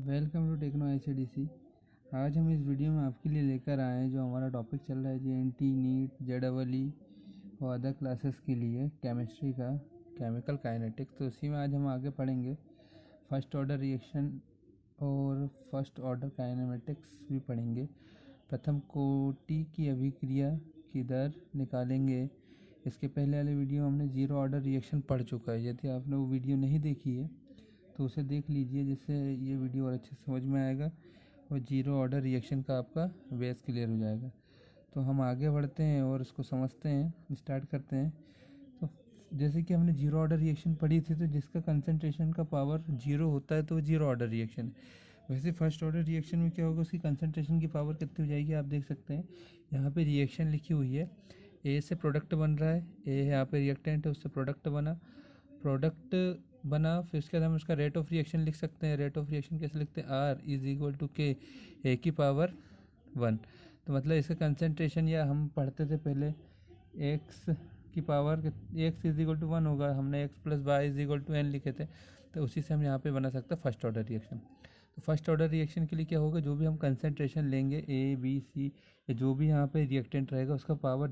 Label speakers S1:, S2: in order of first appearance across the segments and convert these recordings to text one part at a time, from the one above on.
S1: Welcome to techno ICDC। आज हम इस वीडियो में आपके लिए लेकर आए हैं जो हमारा टॉपिक चल रहा है JNT नीट JEE और अदर क्लासेस के लिए केमिस्ट्री का केमिकल काइनेटिक्स। तो उसी में आज हम आगे पढ़ेंगे फर्स्ट ऑर्डर रिएक्शन और फर्स्ट ऑर्डर काइनेमेटिक्स भी पढ़ेंगे। प्रथम कोटि की अभिक्रिया की दर निकालेंगे। इसके पहले वाले वीडियो हमने जीरो ऑर्डर रिएक्शन पढ़ चुका है। यदि आपने वो वीडियो नहीं देखी है तो उसे देख लीजिए, जिससे ये वीडियो और अच्छे से समझ में आएगा और जीरो ऑर्डर रिएक्शन का आपका बेस क्लियर हो जाएगा। तो हम आगे बढ़ते हैं और इसको समझते हैं, स्टार्ट करते हैं। तो जैसे कि हमने जीरो ऑर्डर रिएक्शन पढ़ी थी, तो जिसका कंसंट्रेशन का पावर जीरो होता है तो वो जीरो ऑर्डर रिएक्शन है। वैसे फर्स्ट ऑर्डर रिएक्शन में क्या होगा, उसकी कंसंट्रेशन की पावर कितनी हो जाएगी, आप देख सकते हैं यहाँ पे रिएक्शन लिखी हुई है। ए से प्रोडक्ट बन रहा है, ए है यहाँ पे रिएक्टेंट है, उससे प्रोडक्ट बना फिर उसके बाद हम उसका रेट ऑफ रिएक्शन लिख सकते हैं। रेट ऑफ रिएक्शन कैसे लिखते हैं, R = K ए की पावर 1। तो मतलब इसका कंसंट्रेशन, या हम पढ़ते थे पहले x की पावर x = 1 होगा, हमने x + y = n लिखे थे, तो उसी से हम यहाँ पे बना सकते हैं फर्स्ट ऑर्डर रिएक्शन। तो फर्स्ट ऑर्डर रिएक्शन के लिए क्या होगा, जो भी हम कंसंट्रेशन लेंगे A B C या जो भी यहाँ पे रिएक्टेंट रहेगा उसका पावर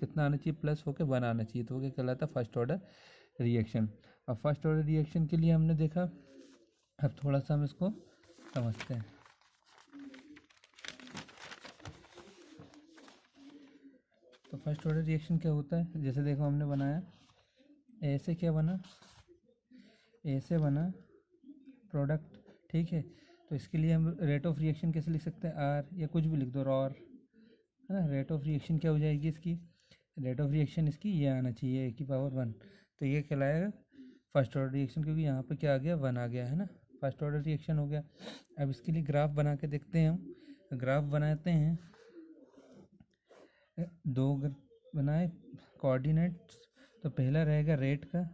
S1: कितना आना चाहिए, प्लस होकर 1 आना चाहिए, तो वो क्या कहलाता है फर्स्ट ऑर्डर रिएक्शन। अब फर्स्ट ऑर्डर रिएक्शन के लिए हमने देखा, अब थोड़ा सा हम इसको समझते हैं। तो फर्स्ट ऑर्डर रिएक्शन क्या होता है, जैसे देखो हमने बनाया ए से क्या बना, ए से बना प्रोडक्ट, ठीक है। तो इसके लिए हम रेट ऑफ रिएक्शन कैसे लिख सकते हैं, आर या कुछ भी लिख दो, रॉर, है ना। रेट ऑफ रिएक्शन क्या हो जाएगी इसकी, रेट ऑफ रिएक्शन इसकी ये आना चाहिए ए की पावर 1। तो ये कहलाएगा फर्स्ट ऑर्डर रिएक्शन, क्योंकि यहाँ पे क्या आ गया, 1 आ गया, है ना। फर्स्ट ऑर्डर रिएक्शन हो गया। अब इसके लिए ग्राफ बना के देखते हैं हम। ग्राफ बनाते हैं, दो बनाए कोऑर्डिनेट्स। तो पहला रहेगा रेट का,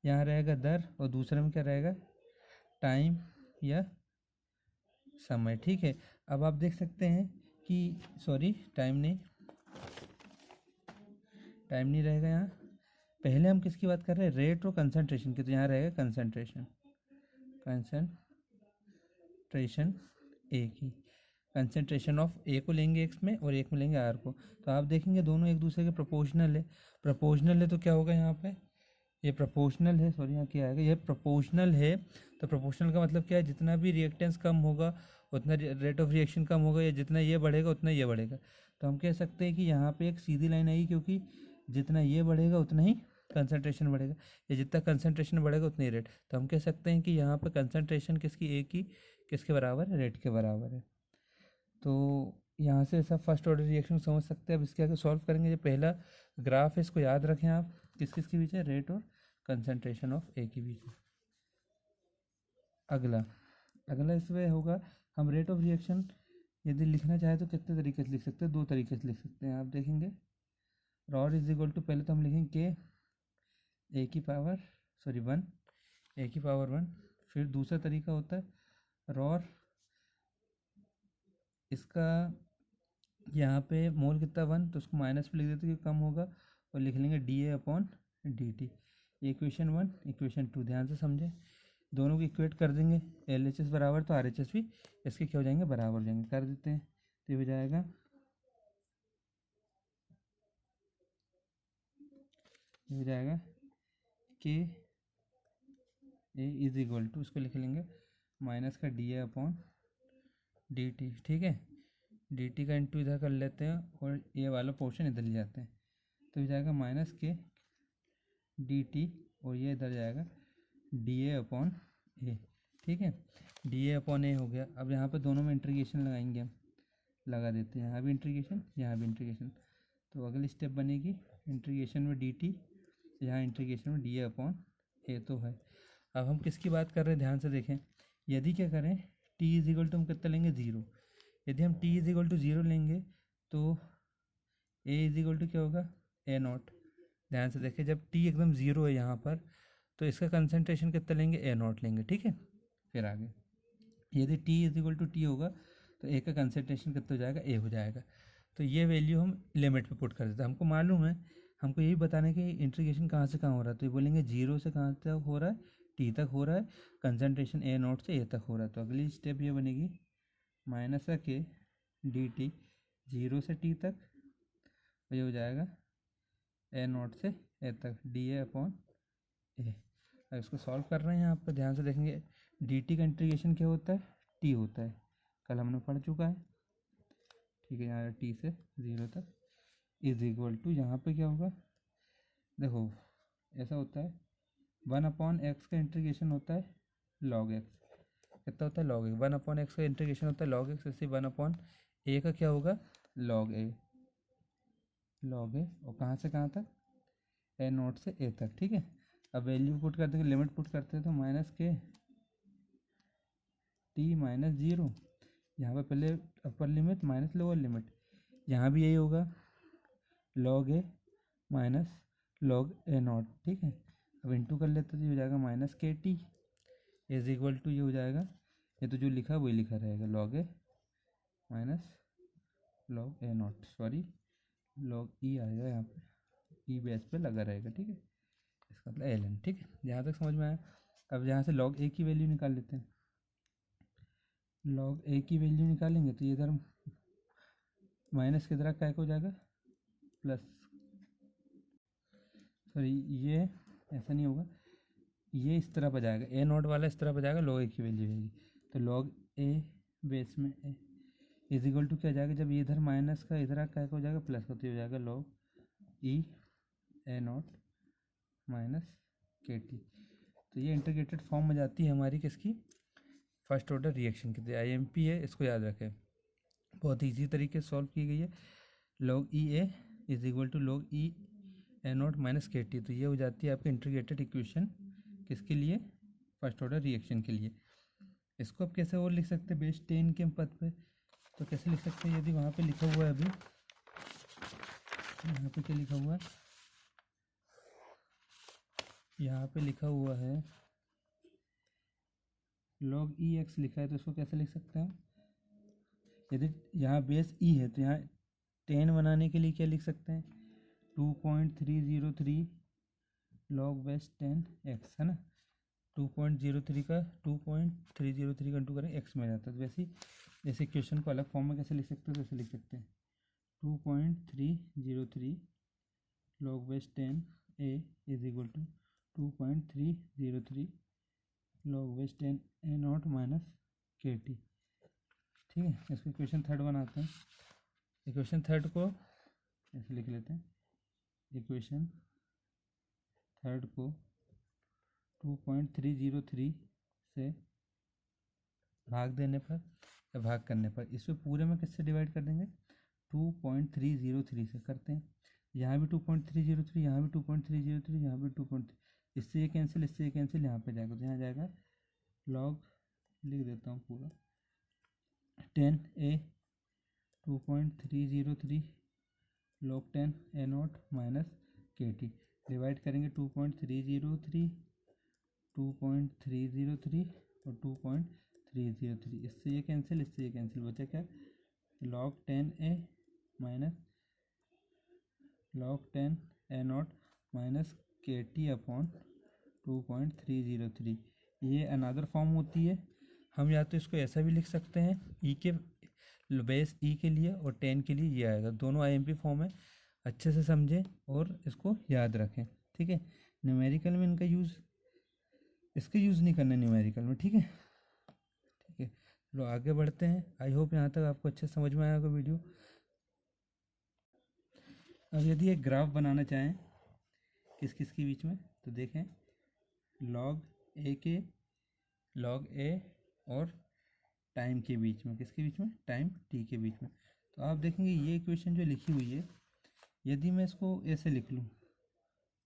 S1: यहाँ रहेगा दर, और दूसरे में क्या रहेगा, टाइम या समय, ठीक है। अब आप देख सकते हैं कि सॉरी टाइम नहीं रहेगा यहाँ। पहले हम किसकी बात कर रहे हैं, रेट और कंसंट्रेशन की, तो यहाँ रहेगा कंसंट्रेशन ए की। कंसंट्रेशन ऑफ ए को लेंगे एक्स में और एक में लेंगे आर को। तो आप देखेंगे दोनों एक दूसरे के प्रोपोर्शनल है तो क्या होगा यहाँ पे, ये प्रोपोर्शनल है, सॉरी यहाँ क्या आएगा, ये प्रोपोर्शनल है। तो प्रोपोर्शनल का मतलब क्या है, जितना भी रिएक्टेंस कम होगा उतना रेट ऑफ रिएक्शन कम होगा, या जितना ये बढ़ेगा उतना ये बढ़ेगा। तो हम कह सकते हैं कि यहाँ पे एक सीधी लाइन आएगी, क्योंकि जितना ये बढ़ेगा उतना ही कंसंट्रेशन बढ़ेगा, या जितना कंसंट्रेशन बढ़ेगा उतना ही रेट। तो हम कह सकते हैं कि यहाँ पे कंसंट्रेशन किसकी, ए की किसके बराबर है, रेट के बराबर है। तो यहाँ से ऐसा फर्स्ट ऑर्डर रिएक्शन समझ सकते हैं। अब इसके आगे सॉल्व करेंगे। जो पहला ग्राफ है इसको याद रखें आप, किस किस के बीच है, रेट और कंसंट्रेशन ऑफ ए के बीच में। अगला इसमें होगा, हम रेट ऑफ रिएक्शन यदि लिखना चाहे तो कितने तरीके से लिख सकते हैं, दो तरीके से लिख सकते हैं। आप देखेंगे रॉर = पहले तो हम लिखेंगे के ए की पावर 1 ए की पावर 1। फिर दूसरा तरीका होता है रॉर, इसका यहाँ पे मोल कितना 1, तो उसको माइनस पे लिख देते हैं कि कम होगा, और लिख लेंगे dA/dt। इक्वेशन 1 इक्वेशन 2 ध्यान से समझें, दोनों को इक्वेट कर देंगे। LHS बराबर तो RHS भी इसके क्या हो जाएंगे, बराबर हो जाएंगे। कर देते हैं तो ये हो जाएगा, के ए = उसको लिख लेंगे माइनस का dA/dt, ठीक है। dt का इंटू इधर कर लेते हैं और ये वाला पोर्शन इधर ले जाते हैं, तो हो जाएगा माइनस के dt, और ये इधर जाएगा dA/A, ठीक है। dA/A हो गया। अब यहाँ पे दोनों में इंटीग्रेशन लगाएंगे हम, लगा देते हैं, यहाँ भी इंटीग्रेशन यहाँ भी इंटीग्रेशन। तो अगली स्टेप बनेगी इंटीग्रेशन में dt, यहाँ इंटीग्रेशन में dA/A तो है। अब हम किसकी बात कर रहे हैं, ध्यान से देखें। यदि क्या करें, t = हम कितना लेंगे, 0। यदि हम t = 0 लेंगे तो a = क्या होगा, A0। ध्यान से देखें, जब t एकदम 0 है यहाँ पर, तो इसका कंसंट्रेशन कितना लेंगे, A0 लेंगे, ठीक है। फिर आगे यदि t = t होगा तो a का कंसंट्रेशन कितना हो जाएगा, a हो जाएगा। तो ये वैल्यू हम लिमिट पे पुट कर देते हैं। हमको मालूम है, हमको यही बताना है कि इंटीग्रेशन कहाँ से कहाँ हो रहा है, तो ये बोलेंगे 0 से कहाँ तक हो रहा है, टी तक हो रहा है, कंसनट्रेशन ए नॉट से ए तक हो रहा है। तो अगली स्टेप ये बनेगी माइनस का के डी टी 0 से टी तक, तो ये हो जाएगा ए नॉट से ए तक डी ए अपॉन ए। अब इसको सॉल्व कर रहे हैं, यहाँ पर ध्यान से देखेंगे डी टी का इंटीग्रेशन क्या होता है, टी होता है, कल हमने पढ़ चुका है, ठीक है। यहाँ टी से 0 तक इज इक्वल टू, यहाँ पे क्या होगा, देखो ऐसा होता है 1/x का इंटीग्रेशन होता है log x, कितना होता है log x, 1/x का इंटीग्रेशन होता है log x, ऐसे 1/a का क्या होगा log a, और कहाँ से कहाँ तक, ए नोट से ए तक, ठीक है। अब वैल्यू पुट करते हैं, लिमिट पुट करते हैं, तो माइनस के टी माइनस 0, यहाँ पर पहले upper limit minus lower limit, यहाँ भी यही होगा log a minus log A not, ठीक है। अब इंटू कर लेते तो ये हो जाएगा माइनस के टी इज इक्वल टू, ये हो जाएगा, ये तो जो लिखा वही लिखा रहेगा log a minus log A not, sorry log ई आएगा, यहाँ पे ई बेस पे लगा रहेगा, ठीक है, इसका मतलब एल एन, ठीक है। यहाँ तक समझ में आया। अब यहाँ से log ए की वैल्यू निकाल लेते हैं, log ए की वैल्यू निकालेंगे तो ये इधर माइनस की तरह क्या हो जाएगा प्लस, सॉरी ये ऐसा नहीं होगा, ये इस तरफ आ जाएगा, ए नॉट वाला इस तरफ आ जाएगा, log ए की वैल्यू रहेगी, तो log ए बेस में ए इज इक्वल टू क्या जाएगा, जब ये इधर माइनस का इधर क्या हो जाएगा प्लस का, तो ये हो जाएगा log e A not minus के टी। तो ये इंटीग्रेटेड फॉर्म में जाती है हमारी किसकी, फर्स्ट ऑर्डर रिएक्शन की। IMP है, इसको याद रखें, बहुत ईजी तरीके से सॉल्व की गई है। log e A is equal to log e A not minus के टी, तो ये हो जाती है आपकी इंटीग्रेटेड इक्वेशन किसके लिए, फर्स्ट ऑर्डर रिएक्शन के लिए। इसको अब कैसे और लिख सकते हैं, बेस 10 के पद पे, तो कैसे लिख सकते हैं, यदि वहाँ पे लिखा हुआ है, अभी यहाँ पे क्या लिखा हुआ है, यहाँ पे लिखा हुआ है log ई एक्स लिखा है, तो इसको कैसे लिख सकते हैं, यदि यहाँ बेस ई है तो यहाँ 10 बनाने के लिए क्या लिख सकते हैं, 2.303 log बेस 10x, है ना, 2.03 का 2.303 का इंटू करें एक्स में जाता है, तो वैसे जैसे इक्वेशन को अलग फॉर्म में कैसे लिख सकते हैं, तो ऐसे लिख सकते हैं 2.303 log base 10a is equal to 2.303 log base 10a not minus के टी, ठीक है। इसको इक्वेशन थर्ड बनाते हैं, इक्वेशन थर्ड को ऐसे लिख लेते हैं, इक्वेशन थर्ड को 2.303 से भाग देने पर या भाग करने पर, इसको पूरे में किससे डिवाइड कर देंगे, 2.303 से करते हैं, यहाँ भी 2.303, यहाँ भी 2.303, यहाँ भी 2.3, इससे ये कैंसिल, इससे ये कैंसिल, यहाँ पे जाएगा, तो यहाँ जाएगा log, लिख देता हूँ पूरा, 10a 2.303 log 10a not minus के टी, डिवाइड करेंगे 2.303 2.303 और 2.303, इससे ये कैंसिल, इससे ये कैंसिल, बचा क्या log 10a minus log 10a not minus के टी अपॉन 2.303। ये अनदर फॉर्म होती है, हम या तो इसको ऐसा भी लिख सकते हैं, ई के बेस ई के लिए और 10 के लिए ये आएगा, दोनों IMP फॉर्म है, अच्छे से समझें और इसको याद रखें, ठीक है। न्यूमेरिकल में इनका यूज़, इसका यूज़ नहीं करना न्यूमेरिकल में, ठीक है, ठीक है। चलो आगे बढ़ते हैं, आई होप यहाँ तक आपको अच्छे समझ में आया होगा वीडियो। अब यदि एक ग्राफ बनाना चाहें किस किस के बीच में, तो देखें log a और टाइम के बीच में, किसके बीच में, टाइम t के बीच में। तो आप देखेंगे ये इक्वेशन जो लिखी हुई है, यदि मैं इसको ऐसे लिख लूँ,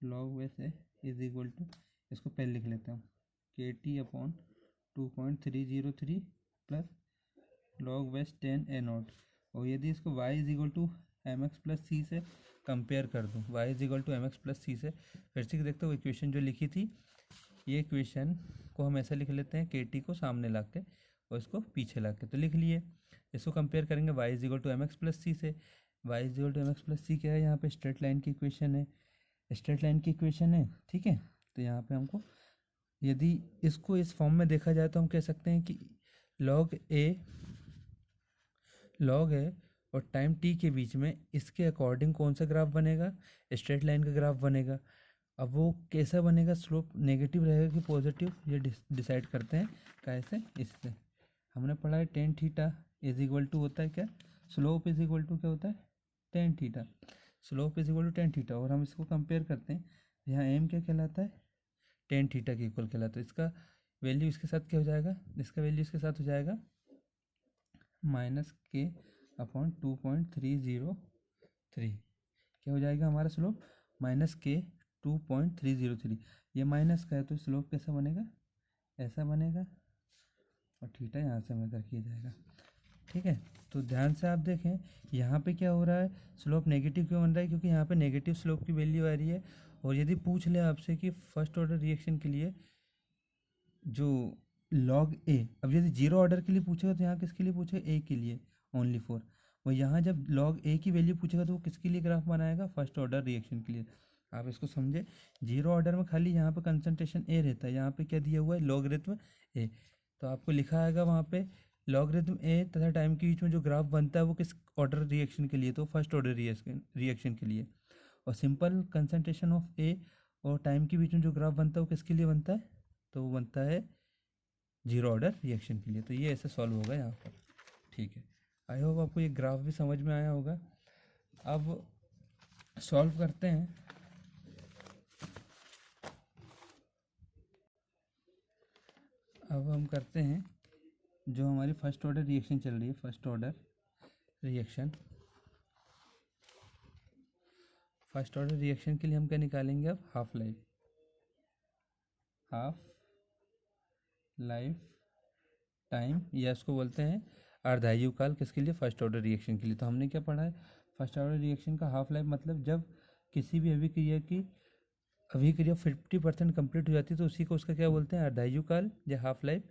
S1: log वैसे इज इक्वल टू, इसको पहले लिख लेता हूँ K T upon 2.303 plus log base 10a nought, और यदि इसको y is equal to M X plus C से कंपेयर कर दूँ, y is equal to M X plus C से, फिर से देखते हो इक्वेशन जो लिखी थी, ये इक्वेशन को हम ऐसा लिख लेते हैं के टी को सामने ला के और इसको पीछे ला के, तो लिख लिए। इसको कंपेयर करेंगे y is equal to M X plus C से, y is equal to M X plus C क्या है, यहाँ पे स्ट्रेट लाइन की इक्वेशन है, स्ट्रेट लाइन की इक्वेशन है, ठीक है। तो यहाँ पे हमको यदि इसको इस फॉर्म में देखा जाए तो हम कह सकते हैं कि लॉग ए और टाइम टी के बीच में इसके अकॉर्डिंग कौन सा ग्राफ बनेगा, स्ट्रेट लाइन का ग्राफ बनेगा। अब वो कैसा बनेगा, स्लोप नेगेटिव रहेगा कि पॉजिटिव, ये डिसाइड करते हैं कैसे, इससे हमने पढ़ा है tan theta is equal to होता है क्या, स्लोप इज इक्वल टू क्या होता है, tan theta. Slope is equal to tan theta, और हम इसको कंपेयर करते हैं, यहाँ एम क्या कहलाता है, टेन थीटा के इक्वल कहलाता है। इसका वैल्यू इसके साथ क्या हो जाएगा, इसका वैल्यू इसके साथ हो जाएगा -k/2.303। क्या हो जाएगा हमारा स्लोप, -k/2.303। ये माइनस का है तो स्लोप कैसा बनेगा, ऐसा बनेगा, और थीटा यहाँ से मेजर किया जाएगा। ठीक है, तो ध्यान से आप देखें यहाँ पे क्या हो रहा है, स्लोप नेगेटिव क्यों बन रहा है, क्योंकि यहाँ पे नेगेटिव स्लोप की वैल्यू आ रही है। और यदि पूछ ले आपसे कि फर्स्ट ऑर्डर रिएक्शन के लिए जो लॉग ए, अब यदि जीरो ऑर्डर के लिए पूछेगा तो यहाँ किसके लिए पूछेगा, ए के लिए ओनली फॉर। वो यहाँ जब लॉग ए की वैल्यू पूछेगा तो वो किसके लिए ग्राफ बनाएगा, फर्स्ट ऑर्डर रिएक्शन के लिए। आप इसको समझे, जीरो ऑर्डर में खाली यहाँ पे कंसंट्रेशन ए रहता है, यहाँ पे क्या दिया हुआ है, लॉगरिथम ए। तो आपको लिखा आएगा वहाँ पे लॉगरिथम ए तथा टाइम के बीच में जो ग्राफ बनता है वो किस ऑर्डर रिएक्शन के लिए, तो फर्स्ट ऑर्डर रिएक्शन के लिए। और सिंपल कंसंट्रेशन ऑफ ए और टाइम के बीच में जो ग्राफ बनता है वो किसके लिए बनता है, तो वो बनता है जीरो ऑर्डर रिएक्शन के लिए। तो ये ऐसे सॉल्व होगा यहाँ पर। ठीक है, आई होप आपको ये ग्राफ भी समझ में आया होगा। अब सॉल्व करते हैं। अब हम करते हैं जो हमारी फर्स्ट ऑर्डर रिएक्शन चल रही है, first order reaction. First order reaction के लिए हम क्या निकालेंगे, अब हाफ लाइफ टाइम, या इसको बोलते हैं अर्धायु काल, किसके लिए, फर्स्ट ऑर्डर रिएक्शन के लिए। तो हमने क्या पढ़ा है, फर्स्ट ऑर्डर रिएक्शन का हाफ लाइफ मतलब जब किसी भी अभिक्रिया 50% कंप्लीट हो जाती है तो उसी को उसका क्या बोलते हैं, अर्धायु काल या हाफ लाइफ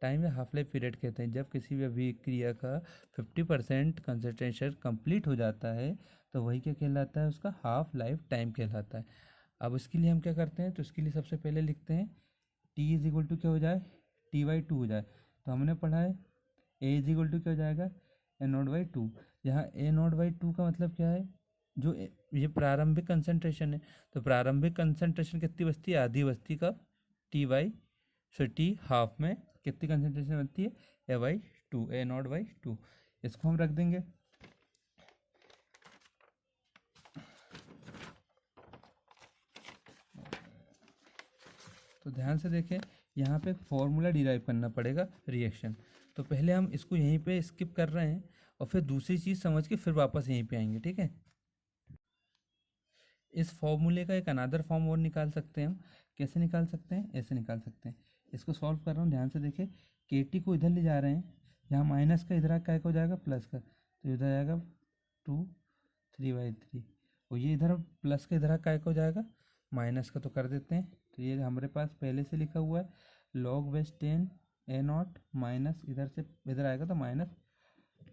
S1: टाइम या हाफ लाइफ पीरियड कहते हैं। जब किसी भी अभिक्रिया का 50% कंसंट्रेशन कंप्लीट हो जाता है तो वही क्या कहलाता है, उसका हाफ लाइफ टाइम कहलाता है। अब इसके लिए हम क्या करते हैं, तो इसके लिए सबसे पहले लिखते हैं टी इज इक्वल टू क्या हो जाए, T/2 हो जाए। तो हमने पढ़ा है ए इज इक्वल टू क्या हो जाएगा, A0/2। यहाँ A0/2 का मतलब क्या है, जो ये प्रारंभिक कंसंट्रेशन है, तो प्रारंभिक कंसंट्रेशन कितनी बचती है, आधी बचती कब, T हाफ में कितनी कंसंट्रेशन बनती है, A/2। इसको हम रख देंगे। तो ध्यान से देखें, यहाँ पे फॉर्मूला डिराइव करना पड़ेगा रिएक्शन। तो पहले हम इसको यहीं पे स्किप कर रहे हैं और फिर दूसरी चीज़ समझ के फिर वापस यहीं पे आएंगे। ठीक है, इस फॉर्मूले का एक अनादर फॉर्म और निकाल सकते हैं हम। कैसे निकाल सकते हैं, ऐसे निकाल सकते हैं। इसको सॉल्व कर रहा हूँ, ध्यान से देखें, KT को इधर ले जा रहे हैं, यहाँ माइनस का इधर क्या हो जाएगा, प्लस का, तो इधर आएगा 2/3 और ये इधर प्लस का इधर क्या हो जाएगा, माइनस का। तो कर देते हैं, तो ये हमारे पास पहले से लिखा हुआ है log/10 A0 माइनस इधर से इधर आएगा तो माइनस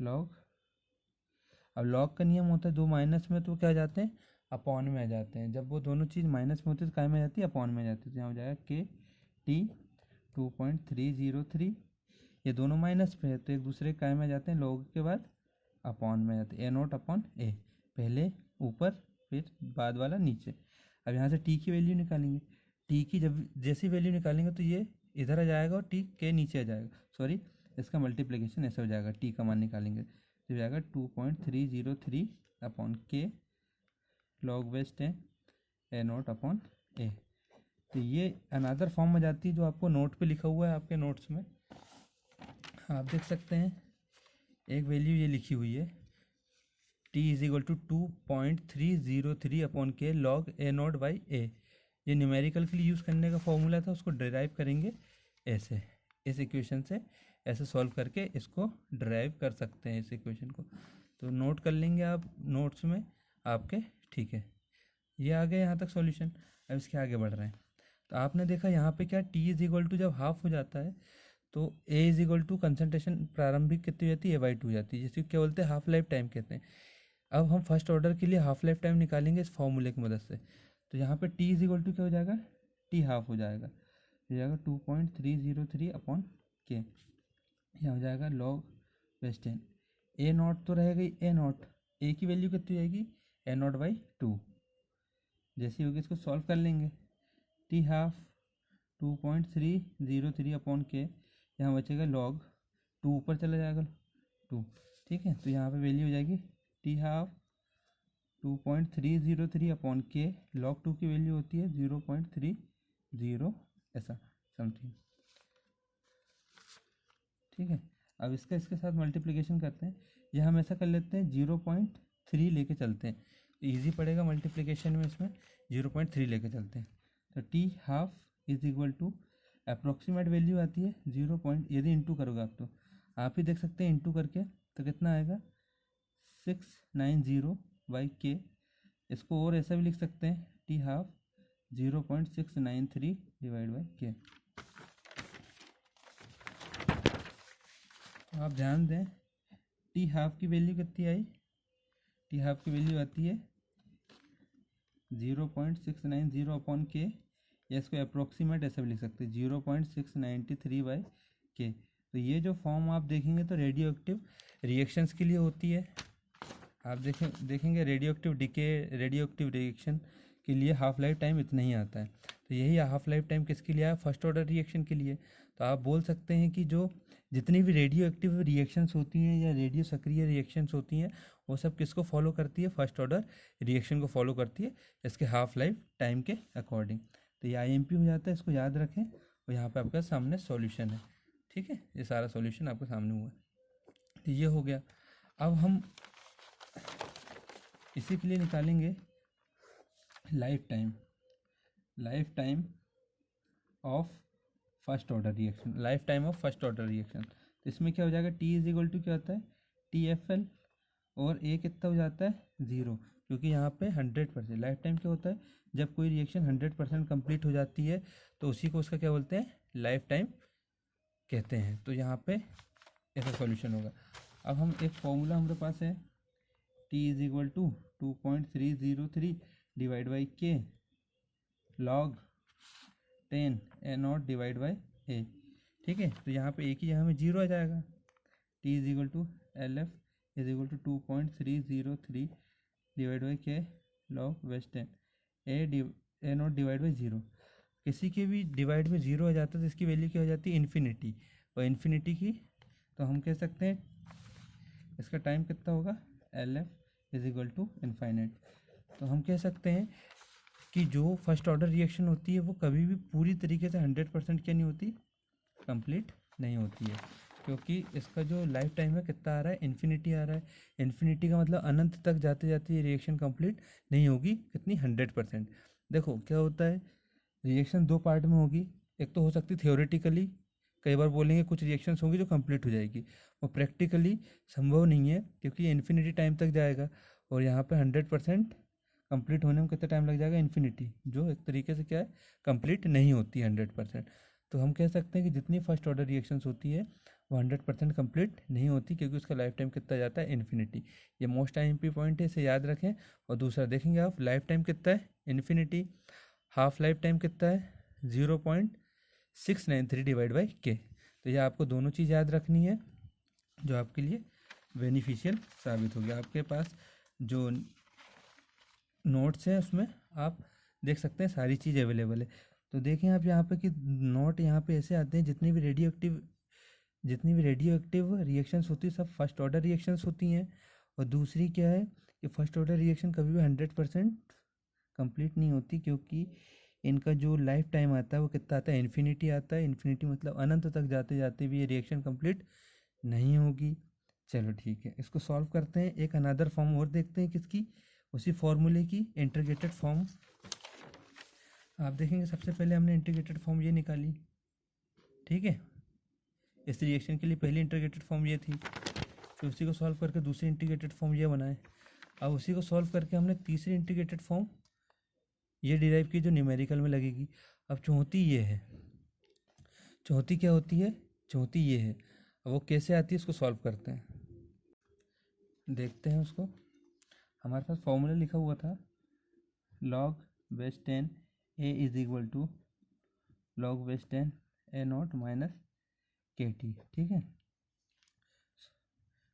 S1: लॉग। अब लॉग का नियम होता है दो माइनस में तो क्या आ जाते हैं, अपॉन में आ जाते हैं। जब वो दोनों चीज़ माइनस में होती है तो काय में आ जाती है, अपॉन में आ जाती है। तो यहाँ हो जाएगा KT 2.303, ये दोनों माइनस पे है तो एक दूसरे काय में आ जाते हैं, लॉग के बाद अपॉन में आ जाते हैं, A0/A, पहले ऊपर फिर बाद वाला नीचे। अब यहाँ से टी की वैल्यू निकालेंगे, टी की जब जैसी वैल्यू निकालेंगे तो ये इधर आ जाएगा और टी के नीचे आ जाएगा, सॉरी इसका मल्टीप्लिकेशन ऐसे हो जाएगा, टी का मान निकालेंगे तो हो जाएगा 2.303 अपॉन के log/10 A0/A। तो ये अनदर फॉर्म में जाती है जो आपको नोट पे लिखा हुआ है, आपके नोट्स में आप देख सकते हैं। एक वैल्यू ये लिखी हुई है T is equal to 2.303 upon k log A0/A। ये न्यूमेरिकल के लिए यूज़ करने का फॉर्मूला था, उसको डिराइव करेंगे ऐसे, इस इक्वेशन से ऐसे सॉल्व करके इसको डिराइव कर सकते हैं इस इक्वेशन को। तो नोट कर लेंगे आप नोट्स में आपके। ठीक है, ये आ गया यहाँ तक सॉल्यूशन। अब इसके आगे बढ़ रहे हैं, तो आपने देखा यहाँ पे क्या T इज इक्वल टू जब हाफ हो जाता है तो A is equal to concentration प्रारंभिक कितनी हो जाती है, A/2 हो जाती है, जिसको क्या बोलते हैं, हाफ लाइफ टाइम कहते हैं। अब हम फर्स्ट ऑर्डर के लिए हाफ लाइफ टाइम निकालेंगे इस फॉर्मूले की मदद से। तो यहाँ पे T इज इक्वल टू क्या हो जाएगा, T हाफ हो जाएगा। हो जाएगा 2.303 अपॉन के, यहाँ हो जाएगा लॉग बेस 10। ए नॉट तो रहेगा ही, ए नॉट, ए की वैल्यू कितनी जाएगी, ए नॉट बाई 2। जैसी होगी इसको सॉल्व कर लेंगे, टी हाफ 2.303 अपॉन के, यहाँ बचेगा लॉग 2 ऊपर चला जाएगा 2, ठीक है। तो यहाँ पे वैल्यू हो जाएगी T half 2.303 upon K, log 2 की वैल्यू होती है 0.30 ऐसा समथिंग, ठीक है। अब इसका इसके साथ मल्टीप्लिकेशन करते हैं, यह हम ऐसा कर लेते हैं 0.3 लेके चलते हैं, तो ईजी पड़ेगा मल्टीप्लिकेशन में, इसमें 0.3 लेके चलते हैं। तो t half is equal to approximate value आती है 0. यदि इंटू करोगे आप तो आप ही देख सकते हैं, इंटू करके तो कितना आएगा 690 बाई के। इसको और ऐसा भी लिख सकते हैं, टी हाफ 0.693 डिवाइड बाई के। आप ध्यान दें, टी हाफ की वैल्यू कितनी आई, टी हाफ की वैल्यू आती है 0.690 अपॉन के, या इसको अप्रोक्सीमेट ऐसा भी लिख सकते हैं 0.693 बाई के। तो ये जो फॉर्म आप देखेंगे तो रेडियो एक्टिव रिएक्शंस के लिए होती है। आप देखेंगे radio active decay, radio active reaction के लिए हाफ लाइफ टाइम इतना ही आता है। तो यही हाफ लाइफ टाइम किसके लिए आया, फर्स्ट ऑर्डर रिएक्शन के लिए। तो आप बोल सकते हैं कि जो जितनी भी रेडियो एक्टिव रिएक्शंस होती हैं या रेडियो सक्रिय रिएक्शंस होती हैं, वो सब किसको फॉलो करती है, फर्स्ट ऑर्डर रिएक्शन को फॉलो करती है, इसके हाफ लाइफ टाइम के अकॉर्डिंग। तो ये IMP हो जाता है, इसको याद रखें। और यहाँ पे आपका सामने सॉल्यूशन है, ठीक है, ये सारा सॉल्यूशन आपके सामने हुआ है। तो ये हो गया। अब हम इसी के लिए निकालेंगे life time of first order reaction, life time of first order reaction. तो इसमें क्या हो जाएगा, टी इज इक्वल टू क्या होता है, TFL, और ए कितना हो जाता है 0, क्योंकि यहाँ पे 100% लाइफ टाइम क्या होता है, जब कोई रिएक्शन 100% कंप्लीट हो जाती है तो उसी को उसका क्या बोलते हैं, लाइफ टाइम कहते हैं। तो यहाँ पे ऐसा सॉल्यूशन होगा। अब हम एक फॉर्मूला हमारे पास है, T is equal to 2.303 divide by K log 10 A nought divide by A, ठीक है। तो यहाँ पे ए की जगह में 0 आ जाएगा, T is equal to LF is equal to 2.303 divide by K log base 10 A nought divide by 0। किसी के भी डिवाइड में 0 आ जाता है तो इसकी वैल्यू क्या हो जाती है, इन्फिनिटी। और इन्फिनिटी की तो हम कह सकते हैं इसका टाइम कितना होगा, LF is equal to infinite. तो हम कह सकते हैं कि जो फर्स्ट ऑर्डर रिएक्शन होती है वो कभी भी पूरी तरीके से 100% क्या नहीं होती, कंप्लीट नहीं होती है, क्योंकि इसका जो लाइफ टाइम है कितना आ रहा है, इन्फिनिटी आ रहा है। इन्फिनिटी का मतलब अनंत तक जाते जाते ये रिएक्शन कंप्लीट नहीं होगी, कितनी 100%। देखो क्या होता है, रिएक्शन दो पार्ट में होगी, एक तो हो सकती है थियोरेटिकली, कई बार बोलेंगे कुछ रिएक्शंस होंगी जो कंप्लीट हो जाएगी, वो प्रैक्टिकली संभव नहीं है क्योंकि ये इन्फिनिटी टाइम तक जाएगा। और यहाँ पे 100% कंप्लीट होने में कितना टाइम लग जाएगा, इन्फिनिटी, जो एक तरीके से क्या है, कंप्लीट नहीं होती है 100%। तो हम कह सकते हैं कि जितनी फर्स्ट ऑर्डर रिएक्शंस होती है वो 100% कंप्लीट नहीं होती, क्योंकि उसका लाइफ टाइम कितना जाता है, इन्फिनिटी। ये मोस्ट IMP पॉइंट है, इसे याद रखें। और दूसरा देखेंगे आप, लाइफ टाइम कितना है, इन्फिनिटी, हाफ लाइफ टाइम कितना है 0.693 डिवाइड बाई के। तो ये आपको दोनों चीज़ याद रखनी है, जो आपके लिए बेनिफिशियल साबित होगी। आपके पास जो नोट्स हैं उसमें आप देख सकते हैं सारी चीज़ अवेलेबल है। तो देखें आप यहाँ पे कि नोट यहाँ पे ऐसे आते हैं, जितनी भी रेडियो एक्टिव रिएक्शंस होती है सब फर्स्ट ऑर्डर रिएक्शंस होती हैं। और दूसरी क्या है कि फर्स्ट ऑर्डर रिएक्शन कभी भी 100% कंप्लीट नहीं होती, क्योंकि इनका जो लाइफ टाइम आता है वो कितना आता है, इन्फिनिटी आता है। इन्फिनिटी मतलब अनंत तक जाते जाते भी ये रिएक्शन कंप्लीट नहीं होगी। चलो ठीक है, इसको सॉल्व करते हैं। एक अनदर फॉर्म और देखते हैं किसकी, उसी फॉर्मूले की, इंटीग्रेटेड फॉर्म। आप देखेंगे सबसे पहले हमने इंटीग्रेटेड फॉर्म ये निकाली, ठीक है। इस रिएक्शन के लिए पहली इंटीग्रेटेड फॉर्म ये थी, फिर उसी को सॉल्व करके दूसरी इंटीग्रेटेड फॉर्म ये बनाए। अब उसी को सॉल्व करके हमने तीसरी इंटीग्रेटेड फॉर्म ये डिराइव की, जो न्यूमेरिकल में लगेगी। अब चौथी ये है, चौथी क्या होती है, चौथी ये है। अब वो कैसे आती है इसको सॉल्व करते हैं, देखते हैं उसको। हमारे पास फॉर्मूला लिखा हुआ था, log base 10 A is equal to log base 10 A not minus के टी, ठीक है।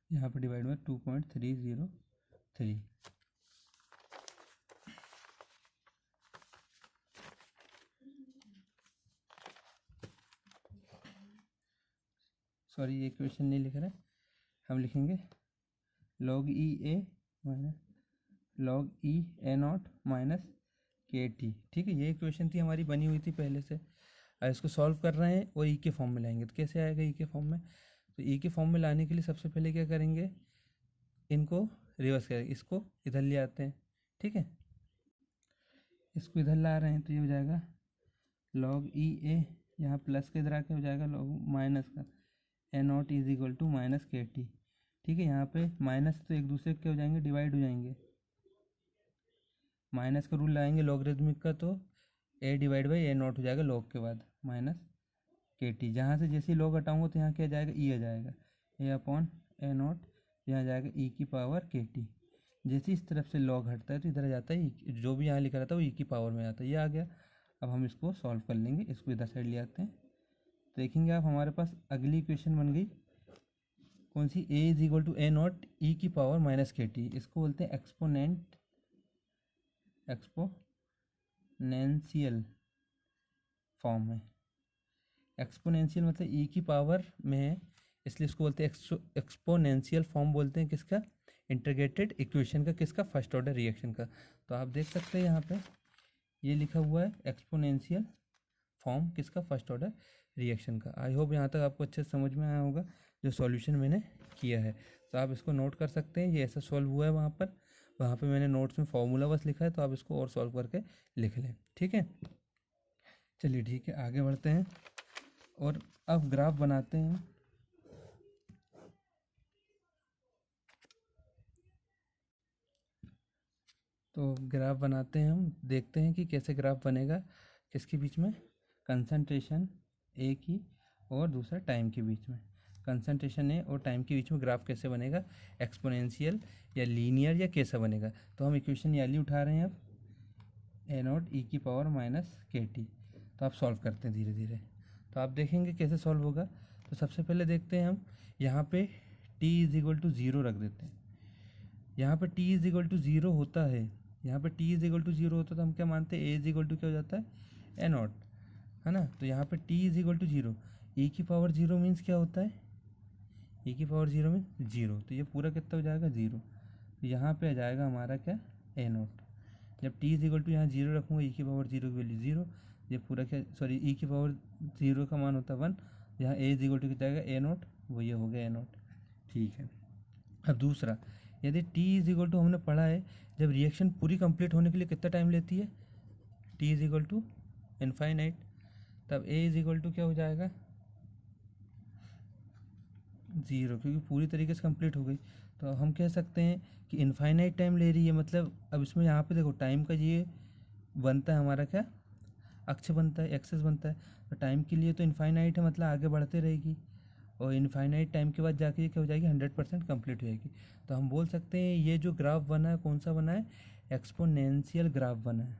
S1: यहाँ पर डिवाइड में 2.303। सॉरी, ये क्वेश्चन नहीं लिख रहे, हम लिखेंगे log E A minus log E A not minus के टी, ठीक है। ये इक्वेशन थी हमारी, बनी हुई थी पहले से। अब इसको सॉल्व कर रहे हैं और ई के फॉर्म में लाएंगे, तो कैसे आएगा ई के फॉर्म में? तो ई के फॉर्म में लाने के लिए सबसे पहले क्या करेंगे, इनको रिवर्स करेंगे, इसको इधर ले आते हैं, ठीक है। इसको इधर ला रहे हैं तो ये हो जाएगा लॉग ई ए, यहाँ प्लस के इधर आके हो जाएगा लॉग माइनस का A nought is equal to minus के टी, ठीक है। यहाँ पे माइनस तो एक दूसरे के हो जाएंगे, डिवाइड हो जाएंगे। माइनस का रूल लाएंगे लॉगरिथमिक का, तो ए डिवाइड बाई ए नॉट हो जाएगा लॉग के बाद माइनस के टी। जहाँ से जैसे ही लॉग हटाऊंगा तो यहाँ क्या आ जाएगा, ई आ जाएगा, ए अपॉन ए नॉट, यहाँ जाएगा ई की पावर के टी। जैसे इस तरफ से लॉग हटता है तो इधर आ जाता है जो भी यहाँ लिखा रहता है वो ई की पावर में आता है, ये आ गया। अब हम इसको सॉल्व कर लेंगे, इसको इधर साइड ले आते हैं। देखेंगे आप, हमारे पास अगली इक्वेशन बन गई कौन सी, A is equal to A nought E की पावर माइनस के टी। इसको बोलते हैं एक्सपोनेंशियल फॉर्म है। एक्सपोनेंशियल मतलब ई की पावर में है, इसलिए इसको बोलते हैं एक्सपोनेंशियल फॉर्म बोलते हैं किसका, इंटीग्रेटेड इक्वेशन का, किसका, फर्स्ट ऑर्डर रिएक्शन का। तो आप देख सकते हैं यहाँ पे ये लिखा हुआ है एक्सपोनेंशियल फॉर्म किसका, फर्स्ट ऑर्डर रिएक्शन का। आई होप यहाँ तक आपको अच्छे से समझ में आया होगा जो सॉल्यूशन मैंने किया है। तो आप इसको नोट कर सकते हैं, ये ऐसा सॉल्व हुआ है वहाँ पे मैंने नोट्स में फॉर्मूला बस लिखा है, तो आप इसको और सॉल्व करके लिख लें, ठीक है। चलिए ठीक है, आगे बढ़ते हैं और अब ग्राफ बनाते हैं। तो ग्राफ बनाते हैं, हम देखते हैं कि कैसे ग्राफ बनेगा, किसके बीच में, कंसंट्रेशन ए की और दूसरा टाइम के बीच में। कंसंट्रेशन ए और टाइम के बीच में ग्राफ कैसे बनेगा, एक्सपोनेंशियल या लीनियर या कैसा बनेगा। तो हम इक्वेशन याली उठा रहे हैं अब, ए नॉट ई की पावर माइनस के टी। तो आप सॉल्व करते हैं धीरे धीरे, तो आप देखेंगे कैसे सॉल्व होगा। तो सबसे पहले देखते हैं हम, यहाँ पे t is equal to zero रख देते हैं। यहाँ पे t is equal to zero होता है, यहाँ पे t is equal to zero होता है तो हम क्या मानते हैं, a इज इक्वल टू क्या हो जाता है, ए नॉट, है ना। तो यहाँ पे t is equal to zero, e की पावर ज़ीरो मीन्स क्या होता है, e की पावर ज़ीरो मीन्स ज़ीरो, तो ये पूरा कितना हो जाएगा, ज़ीरो। तो यहाँ पे आ जाएगा हमारा क्या, ए नॉट। जब t इज इक्वल टू यहाँ जीरो रखूँगा, e की पावर ज़ीरो की वैल्यू ज़ीरो, ये पूरा क्या, सॉरी e की पावर ज़ीरो का मान होता है 1, यहाँ a इज इक्वल टू कितना आएगा, ए नॉट, वो ये हो गया ए नॉट, ठीक है। अब दूसरा, यदि t इज इक्वल टू हमने पढ़ा है जब रिएक्शन पूरी कंप्लीट होने के लिए कितना टाइम लेती है, t is equal to infinite, तब a इज इक्वल टू क्या हो जाएगा, ज़ीरो, क्योंकि पूरी तरीके से कंप्लीट हो गई। तो हम कह सकते हैं कि इनफाइनाइट टाइम ले रही है, मतलब अब इसमें यहाँ पे देखो टाइम का ये बनता है हमारा क्या, अक्ष बनता है, एक्सेस बनता है। तो टाइम के लिए तो इनफाइनाइट है, मतलब आगे बढ़ते रहेगी, और इनफाइनाइट टाइम के बाद जाके ये क्या हो जाएगी, 100% कंप्लीट हो जाएगी। तो हम बोल सकते हैं ये जो ग्राफ बना है कौन सा बना है, एक्सपोनेंशियल ग्राफ बना है,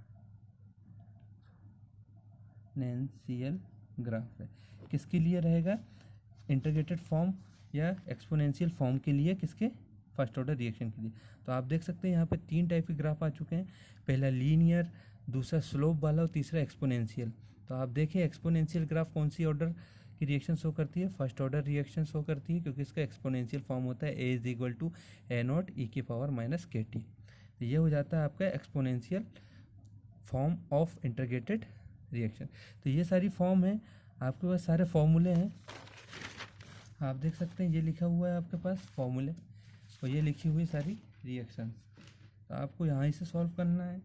S1: एक्सपोनेंशियल ग्राफ है। किसके लिए रहेगा, इंटीग्रेटेड फॉर्म या एक्सपोनेंशियल फॉर्म के लिए, किसके, फर्स्ट ऑर्डर रिएक्शन के लिए। तो आप देख सकते हैं यहाँ पे 3 टाइप के ग्राफ आ चुके हैं, पहला लीनियर, दूसरा स्लोप वाला और तीसरा एक्सपोनेंशियल। तो आप देखिए एक्सपोनेंशियल ग्राफ कौन सी ऑर्डर की रिएक्शन शो करती है, फर्स्ट ऑर्डर रिएक्शन शो करती है, क्योंकि इसका एक्सपोनेंशियल फॉर्म होता है A is equal to A nought E की पावर माइनस के टी। ये हो जाता है आपका exponential form of integrated reaction. तो ये सारी फॉर्म है, आपके पास सारे फॉर्मूले हैं, आप देख सकते हैं ये लिखा हुआ है आपके पास फॉर्मूले, और ये लिखी हुई सारी रिएक्शन। तो आपको यहाँ से सॉल्व करना है।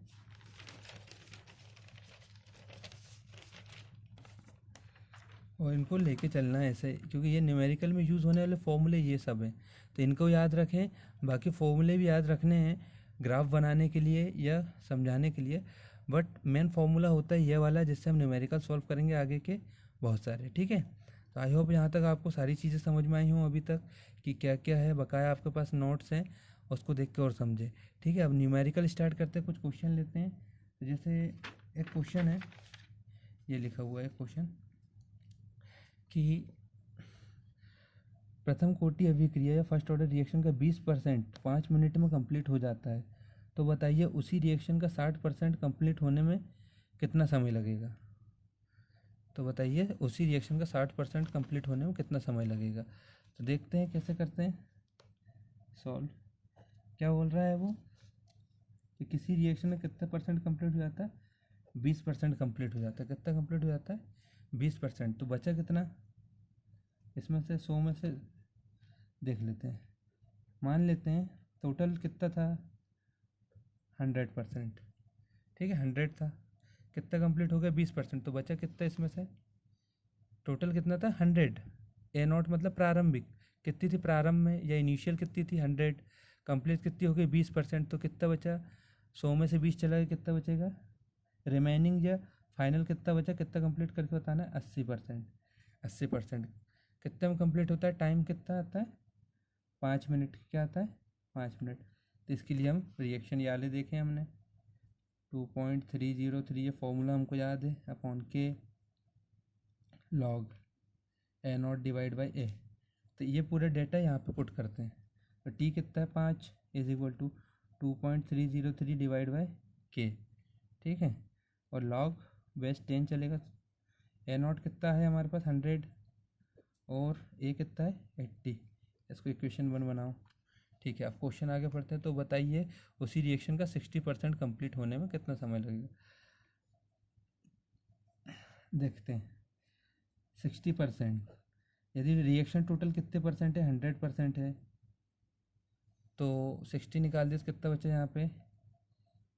S1: और इनको लेके चलना है ऐसे, क्योंकि ये न्यूमेरिकल में यूज़ होने वाले फॉर्मूले ये सब हैं, तो इनको याद रखें। बाकी फॉर्मूले भी याद रखने हैं ग्राफ बनाने के लिए या समझाने के लिए, बट मेन फार्मूला होता है ये वाला, जिससे हम न्यूमेरिकल सॉल्व करेंगे आगे के बहुत सारे, ठीक है। तो आई होप यहाँ तक आपको सारी चीज़ें समझ में आई हों अभी तक, कि क्या क्या है, बकाया आपके पास नोट्स हैं, उसको देख के और समझे, ठीक है। अब न्यूमेरिकल स्टार्ट करते हैं, कुछ क्वेश्चन लेते हैं। जैसे एक क्वेश्चन है, ये लिखा हुआ है क्वेश्चन कि प्रथम कोटि अभिक्रिया या फर्स्ट ऑर्डर रिएक्शन का 20% 5 मिनट में कंप्लीट हो जाता है, तो बताइए उसी रिएक्शन का 60% कंप्लीट होने में कितना समय लगेगा। तो बताइए उसी रिएक्शन का 60% कंप्लीट होने में कितना समय लगेगा। तो देखते हैं कैसे करते हैं सॉल्व। क्या बोल रहा है वो कि किसी रिएक्शन में कितना परसेंट कंप्लीट हो जाता है, 20% कंप्लीट हो जाता है। कितना कंप्लीट हो जाता है, 20%। तो बचा कितना, इसमें से 100 में से देख लेते हैं, मान लेते हैं टोटल कितना था 100%, ठीक है 100 था, कितना कंप्लीट हो गया 20%, तो बचा कितना इसमें से, टोटल कितना था 100। ए नॉट मतलब प्रारंभिक कितनी थी प्रारंभ में या इनिशियल कितनी थी 100, कंप्लीट कितनी हो गई 20%, तो कितना बचा 100 में से 20 चला गया, कितना बचेगा रिमेनिंग या फाइनल कितना बचा, कितना कंप्लीट करके बताना है 80%। 80% कितने में कंप्लीट होता है, टाइम कितना आता है 5 मिनट, क्या आता है 5 मिनट। तो इसके लिए हम रिएक्शन ये वाले देखे हमने 2.303, ये फॉर्मूला हमको याद है, upon K log A nought divide by A. तो ये पूरा डेटा यहाँ पे पुट करते हैं, तो टी कितना है 5 is equal to 2.303 divide by k, ठीक है, और लॉग बेस 10 चलेगा। ए नॉट कितना है हमारे पास 100 और ए कितना है 80। इसको इक्वेशन 1 बनाओ, ठीक है। अब क्वेश्चन आगे पढ़ते हैं। तो बताइए उसी रिएक्शन का 60% कंप्लीट होने में कितना समय लगेगा। देखते हैं 60%, यदि रिएक्शन टोटल कितने परसेंट है 100% है, तो 60 निकाल दिए, कितना बचा यहाँ पे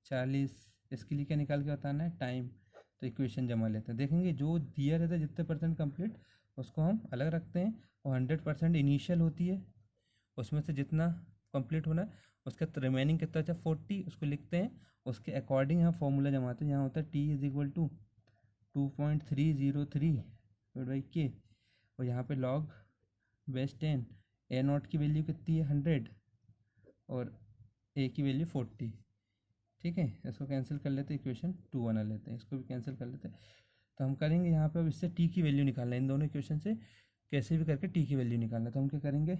S1: 40। इसके लिए क्या निकाल के बताना है टाइम। तो इक्वेशन जमा लेते हैं, देखेंगे जो दिया रहता है जितने परसेंट कंप्लीट उसको हम अलग रखते हैं, और 100% इनिशियल होती है, उसमें से जितना कंप्लीट होना है उसका रिमेनिंग कितना बचा 40, उसको लिखते हैं, उसके अकॉर्डिंग यहाँ फॉर्मूला जमाते हैं। यहाँ होता है T is equal to 2.303 divide by के, और यहाँ पे लॉग बेस 10, ए नॉट की वैल्यू कितनी है 100 और ए की वैल्यू 40, ठीक है। इसको कैंसिल कर लेते हैं, इक्वेशन 2 बना लेते हैं, इसको भी कैंसिल कर लेते हैं। तो हम करेंगे यहाँ पे अब इससे टी की वैल्यू निकालना है, इन दोनों इक्वेशन से कैसे भी करके टी की वैल्यू निकालना है। तो हम क्या करेंगे,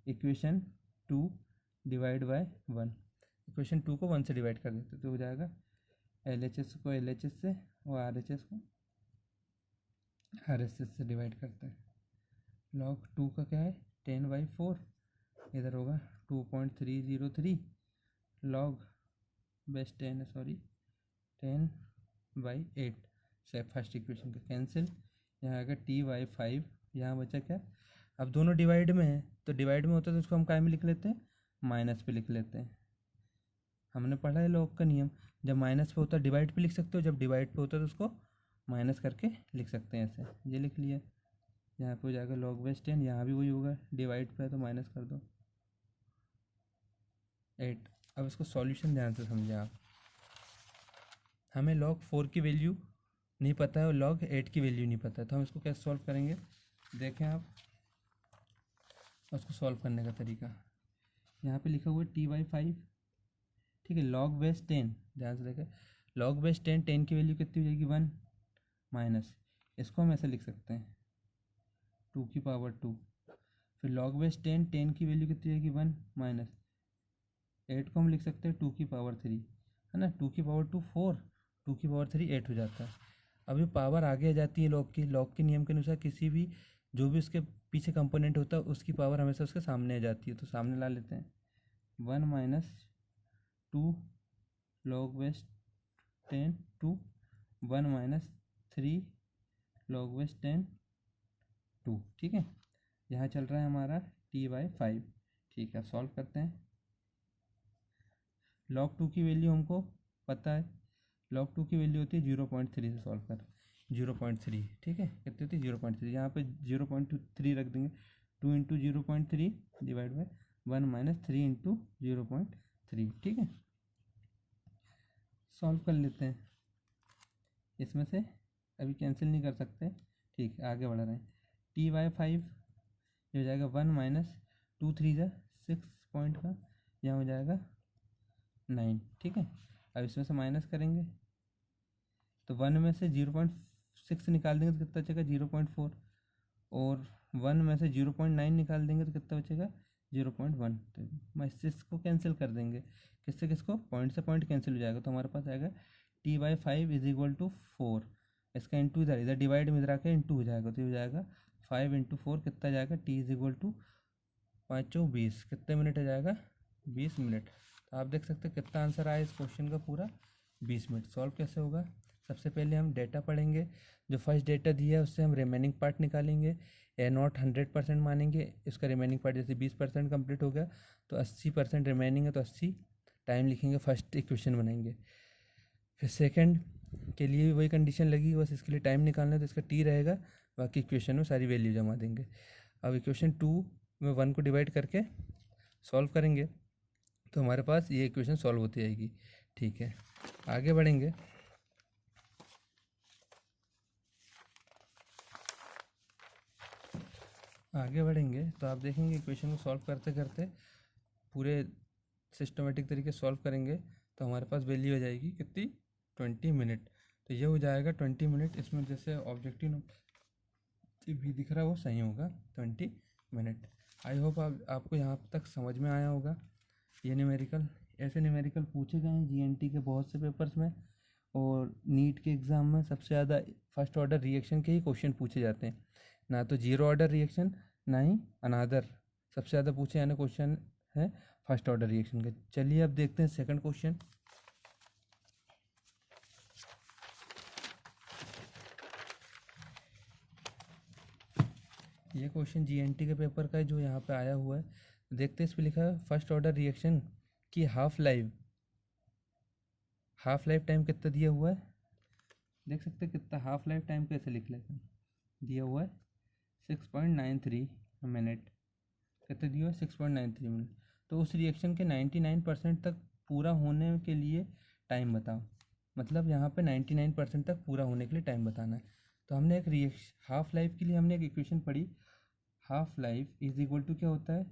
S1: इक्वेशन 2 डिवाइड बाय 1, इक्वेशन 2 को 1 से डिवाइड कर देते तो हो जाएगा LHS को LHS से और RHS को RHS से डिवाइड करते हैं। लॉग 2 का क्या है 10/4, इधर होगा 2.303 लॉग बेस 10 है, सॉरी 10/8 से फर्स्ट इक्वेशन का कैंसिल, यहाँ आएगा T/5, यहाँ बचा क्या, अब दोनों डिवाइड में है तो डिवाइड में होता है तो उसको हम काय में लिख लेते हैं, माइनस पे लिख लेते हैं। हमने पढ़ा है लॉग का नियम, जब माइनस पे होता है डिवाइड पे लिख सकते हो, जब डिवाइड पे होता है तो उसको माइनस करके लिख सकते हैं, ऐसे ये लिख लिया। यहाँ पे हो जाएगा लॉग बेस 10, यहाँ भी वही होगा, डिवाइड पे है तो माइनस कर दो 8। अब इसको सॉल्यूशन ध्यान से समझें आप, हमें log 4 की वैल्यू नहीं पता है और log 8 की वैल्यू नहीं पता है, तो हम इसको कैसे सॉल्व करेंगे, देखें आप उसको सॉल्व करने का तरीका। यहाँ पे लिखा हुआ है T/5, ठीक है, log बेस 10, ध्यान से देखें, log बेस 10, 10 की वैल्यू कितनी हो जाएगी 1 माइनस, इसको हम ऐसे लिख सकते हैं 2 की पावर 2, फिर log बेस 10, 10 की वैल्यू कितनी हो जाएगी 1 माइनस 8 को हम लिख सकते हैं 2 की पावर 3, है ना, 2 की पावर 2 4, 2 की पावर 3 8 हो जाता है। अब ये पावर आगे आ जाती है लॉग के नियम के अनुसार, किसी भी जो भी उसके पीछे कंपोनेंट होता है उसकी पावर हमेशा उसके सामने आ जाती है, तो सामने ला लेते हैं 1 minus 2 log base 10 2, 1 minus 3 log base 10 2, ठीक है। यहाँ चल रहा है हमारा T/5, ठीक है। सॉल्व करते हैं, log 2 की वैल्यू हमको पता है, log 2 की वैल्यू होती है 0.3 से सॉल्व कर 0.3, ठीक है, कितनी होती है 0.3, यहाँ पे 0.3 रख देंगे, 2 into 0.3 divide by 1 minus 3 into 0.3, ठीक है। सॉल्व कर लेते हैं, इसमें से अभी कैंसिल नहीं कर सकते, ठीक है, आगे बढ़ रहे हैं। T/5 ये हो जाएगा 1 माइनस 2 3 जा 6 पॉइंट का, यहाँ हो जाएगा 9, ठीक है। अब इसमें से माइनस करेंगे तो 1 में से 0.6 निकाल देंगे तो कितना बचेगा 0.4, और 1 में से 0.9 निकाल देंगे तो कितना बचेगा 0.1। तो मैं इसको कैंसिल कर देंगे, किससे किसको, पॉइंट से पॉइंट कैंसिल हो जाएगा, तो हमारे पास आएगा t/5 इज इक्वल टू 4। इसका इंटू इधर, इधर डिवाइड में इधर आके इंटू हो जाएगा, तो ये हो जाएगा 5 × 4 कितना जाएगा, t इज इक्वल टू 5×20 कितने मिनट आ जाएगा 20 मिनट। तो आप देख सकते हैं कितना आंसर आया इस क्वेश्चन का, पूरा 20 मिनट। सॉल्व कैसे होगा, सबसे पहले हम डेटा पढ़ेंगे, जो फर्स्ट डेटा दिया है उससे हम रिमेनिंग पार्ट निकालेंगे, A0 100% मानेंगे, इसका रिमेनिंग पार्ट जैसे 20% कंप्लीट हो गया तो 80% रिमेनिंग है तो 80 टाइम लिखेंगे, फर्स्ट इक्वेशन बनाएंगे। फिर सेकंड के लिए भी वही कंडीशन लगी, बस इसके लिए टाइम निकालना है तो इसका t रहेगा, बाकी इक्वेशन में सारी वैल्यू जमा देंगे। अब इक्वेशन 2 में 1 को डिवाइड करके सॉल्व करेंगे तो हमारे पास ये इक्वेशन सॉल्व होती जाएगी। ठीक है, आगे बढ़ेंगे। तो आप देखेंगे इक्वेशन को सॉल्व करते करते पूरे सिस्टमेटिक तरीके सॉल्व करेंगे तो हमारे पास वैल्यू आ जाएगी कितनी 20 मिनट। तो ये हो जाएगा 20 मिनट, इसमें जैसे ऑब्जेक्टिव भी दिख रहा है वो सही होगा 20 मिनट। आई होप आपको यहाँ तक समझ में आया होगा। ये न्यूमेरिकल, ऐसे न्यूमेरिकल पूछे गए हैं जीएनटी के बहुत से पेपर्स में, और नीट के एग्ज़ाम में सबसे ज़्यादा फर्स्ट ऑर्डर रिएक्शन के ही क्वेश्चन पूछे जाते हैं, ना तो जीरो ऑर्डर रिएक्शन ना ही अनादर। सबसे ज़्यादा पूछे जाने क्वेश्चन है फर्स्ट ऑर्डर रिएक्शन का। चलिए अब देखते हैं सेकंड क्वेश्चन। ये क्वेश्चन जीएनटी के पेपर का है जो यहाँ पे आया हुआ है। देखते हैं, इस पर लिखा है फर्स्ट ऑर्डर रिएक्शन की हाफ लाइफ टाइम कितना दिया हुआ है। देख सकते हैं कितना हाफ लाइफ टाइम कैसे लिख लेते हैं, दिया हुआ है 6.93 मिनट। कितना दिया हुआ है 6.93 मिनट। तो उस रिएक्शन के 99% तक पूरा होने के लिए टाइम बताओ, मतलब यहाँ पे 99% तक पूरा होने के लिए टाइम बताना है। तो हमने एक हाफ लाइफ के लिए हमने एक इक्वेशन पढ़ी, half life is equal to क्या होता है,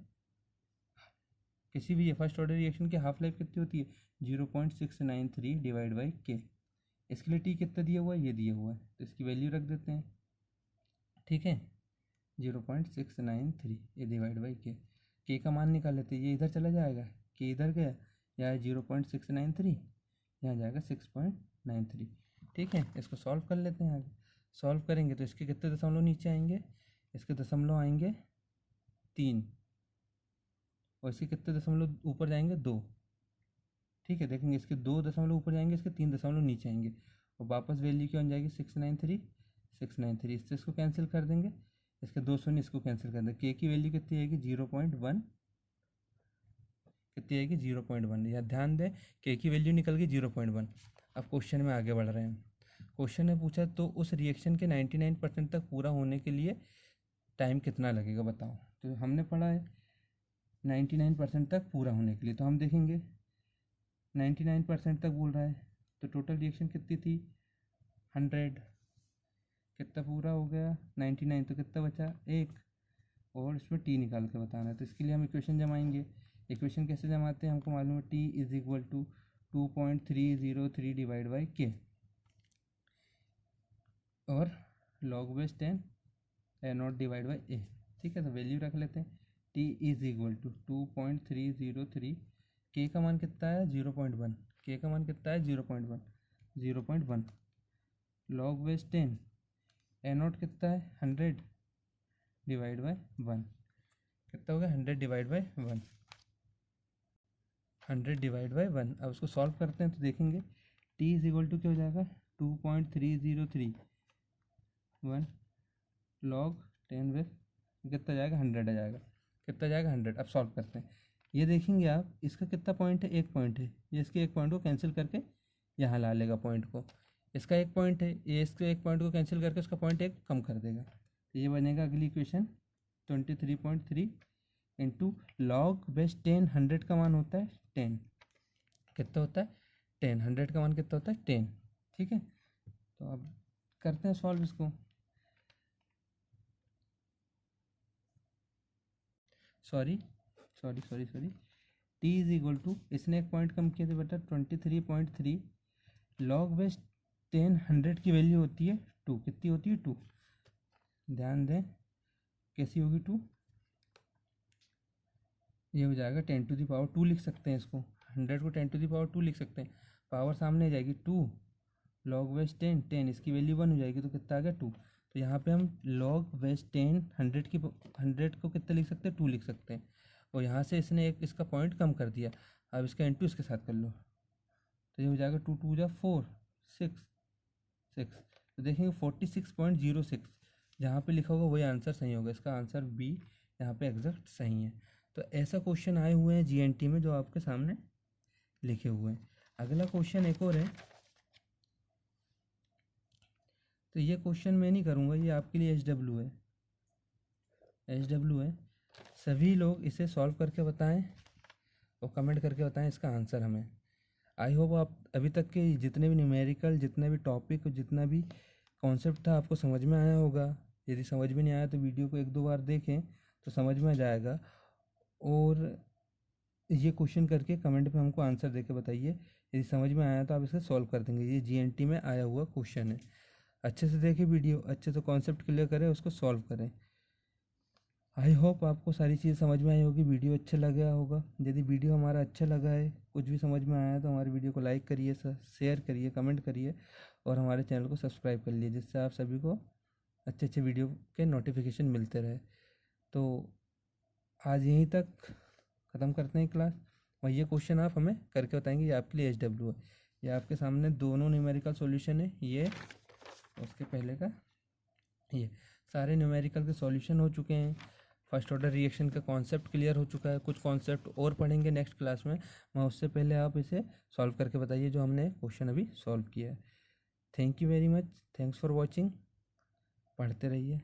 S1: किसी भी फर्स्ट ऑर्डर रिएक्शन की हाफ लाइफ कितनी होती है 0.693 डिवाइड बाई के। इसके लिए टी कितना दिया हुआ है, ये दिया हुआ है, तो इसकी वैल्यू रख देते हैं। ठीक है, 0.693 ये डिवाइड बाई के का मान निकाल लेते हैं। ये इधर चला जाएगा, के इधर गया, यहाँ 0.693, यहाँ जाएगा 6.93। ठीक है, इसको सॉल्व कर लेते हैं। आगे सॉल्व करेंगे तो इसके कितने दशमलव नीचे आएंगे, इसके दशमलव आएंगे 3, और इसके कितने दशमलव ऊपर जाएंगे 2। ठीक है, देखेंगे इसके 2 दशमलव ऊपर जाएंगे, इसके 3 दशमलव नीचे आएंगे, और वापस वैल्यू क्या हो जाएगी 693। इससे इसको कैंसिल कर देंगे, इसके 2 शून्य इसको कैंसिल कर देंगे। के की वैल्यू कितनी आएगी 0.1, कितनी आएगी 0.1। या ध्यान दें के की वैल्यू निकल गई 0.1। अब क्वेश्चन में आगे बढ़ रहे हैं। क्वेश्चन ने पूछा तो उस रिएक्शन के 99% तक पूरा होने के लिए टाइम कितना लगेगा बताओ। तो हमने पढ़ा है 99% तक पूरा होने के लिए, तो हम देखेंगे 99% तक बोल रहा है, तो टोटल रिएक्शन कितनी थी 100, कितना पूरा हो गया 99, तो कितना बचा 1, और इसमें टी निकाल के बताना है। तो इसके लिए हम इक्वेशन जमाएंगे। इक्वेशन कैसे जमाते हैं, हमको मालूम है T is equal to 2.303 divide by के, और log base 10 A0 divide by A. ठीक है, तो वैल्यू रख लेते हैं, टी इज इक्वल टू 2.303, के का मान कितना है 0.1, के का मान कितना है 0.1, लॉग बेस 10, A0 कितना है 100 डिवाइड बाई 1, कितना हो गया 100 डिवाइड बाई 1, 100 डिवाइड बाई 1। अब उसको सॉल्व करते हैं तो देखेंगे t इज इक्वल टू क्या हो जाएगा 2.303 1 लॉग 10 बेस कितना जाएगा 100 आ जाएगा, कितना जाएगा 100। अब सॉल्व करते हैं, ये देखेंगे आप इसका कितना पॉइंट है, एक पॉइंट है, ये इसके एक पॉइंट को कैंसिल करके यहाँ ला लेगा पॉइंट को, इसका एक पॉइंट है, ये इसके एक पॉइंट को कैंसिल करके उसका पॉइंट एक कम कर देगा। तो ये बनेगा अगली इक्वेशन 23.3 इंटू लॉग बेस 10, 100 का मान होता है 10, कितना होता है 10, 100 का मान कितना होता है 10। ठीक है, तो अब करते हैं सॉल्व इसको। Sorry, t is equal to, इसने एक पॉइंट कम किया था बेटा 23.3 लॉग बेस 10 100 की वैल्यू होती है 2, कितनी होती है 2, ध्यान दें कैसी होगी 2, ये हो जाएगा 10⁻², लिख सकते हैं इसको, 100 को 10⁻² लिख सकते हैं, पावर सामने आ जाएगी 2, log बेस 10 10, इसकी वैल्यू 1 हो जाएगी, तो कितना आ गया 2। तो यहाँ पे हम log बेस 10 100 को कितना लिख सकते हैं 2 लिख सकते हैं, और यहाँ से इसने एक इसका पॉइंट कम कर दिया, अब इसका इंटू इसके साथ कर लो, तो ये हो जाएगा 2 2 जा 4 6 6, तो देखेंगे 46.06, जहाँ पे लिखा होगा वही आंसर सही होगा, इसका आंसर बी यहाँ पे एग्जैक्ट सही है। तो ऐसा क्वेश्चन आए हुए हैं जीएनटी में जो आपके सामने लिखे हुए हैं। अगला क्वेश्चन एक और है, तो ये क्वेश्चन मैं नहीं करूँगा, ये आपके लिए एचडब्ल्यू है, एचडब्ल्यू है। सभी लोग इसे सॉल्व करके बताएं और कमेंट करके बताएं इसका आंसर हमें। आई होप आप अभी तक के जितने भी न्यूमेरिकल, जितने भी टॉपिक, जितना भी कॉन्सेप्ट था आपको समझ में आया होगा। यदि समझ में नहीं आया तो वीडियो को 1-2 बार देखें तो समझ में आ जाएगा, और ये क्वेश्चन करके कमेंट में हमको आंसर देके बताइए, यदि समझ में आया तो आप इसे सॉल्व कर देंगे। ये जीएनटी में आया हुआ क्वेश्चन है, अच्छे से देखें वीडियो, अच्छे से कॉन्सेप्ट क्लियर करें, उसको सॉल्व करें। आई होप आपको सारी चीज़ समझ में आई होगी, वीडियो अच्छा लगा होगा। यदि वीडियो हमारा अच्छा लगा है, कुछ भी समझ में आया है, तो हमारे वीडियो को लाइक करिए, शेयर करिए, कमेंट करिए, और हमारे चैनल को सब्सक्राइब कर लीजिए, जिससे आप सभी को अच्छे अच्छे वीडियो के नोटिफिकेशन मिलते रहे। तो आज यहीं तक ख़त्म करते हैं क्लास, और ये क्वेश्चन आप हमें करके बताएंगे, ये आपके लिए एचडब्ल्यू है। ये आपके सामने दोनों न्यूमेरिकल सॉल्यूशन है, ये उसके पहले का, ये सारे न्यूमेरिकल के सॉल्यूशन हो चुके हैं। फर्स्ट ऑर्डर रिएक्शन का कॉन्सेप्ट क्लियर हो चुका है, कुछ कॉन्सेप्ट और पढ़ेंगे नेक्स्ट क्लास में, मैं उससे पहले आप इसे सॉल्व करके बताइए जो हमने क्वेश्चन अभी सॉल्व किया है। Thank you very much, thanks for watching, पढ़ते रहिए।